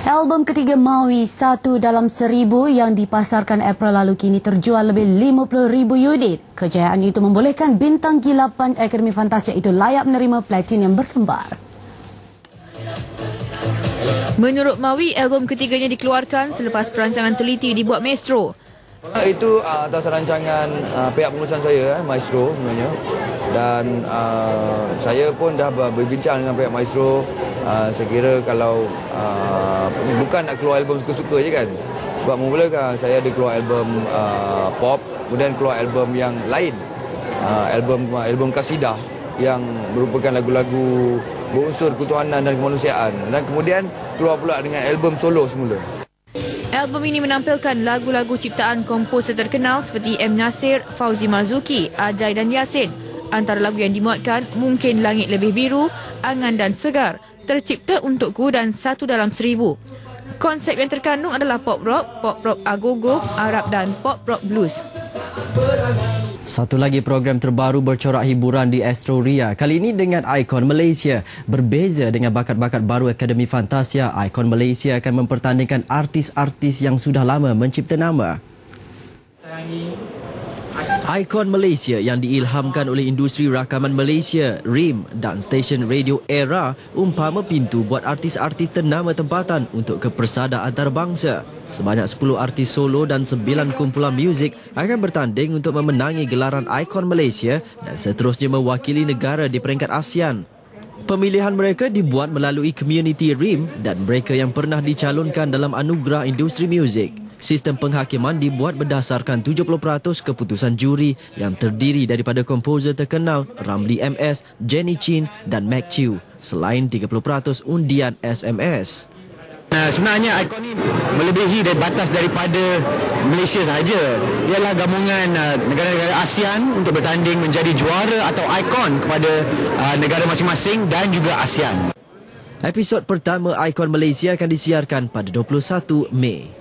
Album ketiga Maui, Satu Dalam Seribu yang dipasarkan April lalu kini terjual lebih 50,000 unit. Kejayaan itu membolehkan bintang gilapan Akademi Fantasia itu layak menerima platinum berkembar. Menurut Maui, album ketiganya dikeluarkan selepas perancangan teliti dibuat maestro. Itu atas rancangan pihak pengurusan saya, maestro sebenarnya. Dan saya pun dah berbincang dengan pihak maestro. Saya kira kalau bukan nak keluar album suka-suka je kan. Sebab mula saya ada keluar album pop, kemudian keluar album yang lain. Album kasidah yang merupakan lagu-lagu berunsur ketuhanan dan kemanusiaan. Dan kemudian keluar pula dengan album solo semula. Album ini menampilkan lagu-lagu ciptaan komposer terkenal seperti M. Nasir, Fauzi Marzuki, Ajai dan Yasin. Antara lagu yang dimuatkan Mungkin Langit Lebih Biru, Angan dan Segar, Tercipta Untukku dan Satu Dalam Seribu. Konsep yang terkandung adalah pop rock agogo, Arab dan pop rock blues. Satu lagi program terbaru bercorak hiburan di Astro Ria. Kali ini dengan ikon Malaysia. Berbeza dengan bakat-bakat baru Akademi Fantasia, ikon Malaysia akan mempertandingkan artis-artis yang sudah lama mencipta nama. Ikon Malaysia yang diilhamkan oleh industri rakaman Malaysia, RIM dan stesen radio Era umpama pintu buat artis-artis ternama tempatan untuk kepersada antarabangsa. Sebanyak 10 artis solo dan 9 kumpulan muzik akan bertanding untuk memenangi gelaran ikon Malaysia dan seterusnya mewakili negara di peringkat ASEAN. Pemilihan mereka dibuat melalui komuniti RIM dan mereka yang pernah dicalonkan dalam anugerah industri muzik. Sistem penghakiman dibuat berdasarkan 70% keputusan juri yang terdiri daripada komposer terkenal Ramli MS, Jenny Chin dan Mac Chew, selain 30% undian SMS. Sebenarnya ikon ini melebihi dari batas daripada Malaysia sahaja. Ialah gabungan negara-negara ASEAN untuk bertanding menjadi juara atau ikon kepada negara masing-masing dan juga ASEAN. Episod pertama Ikon Malaysia akan disiarkan pada 21 Mei.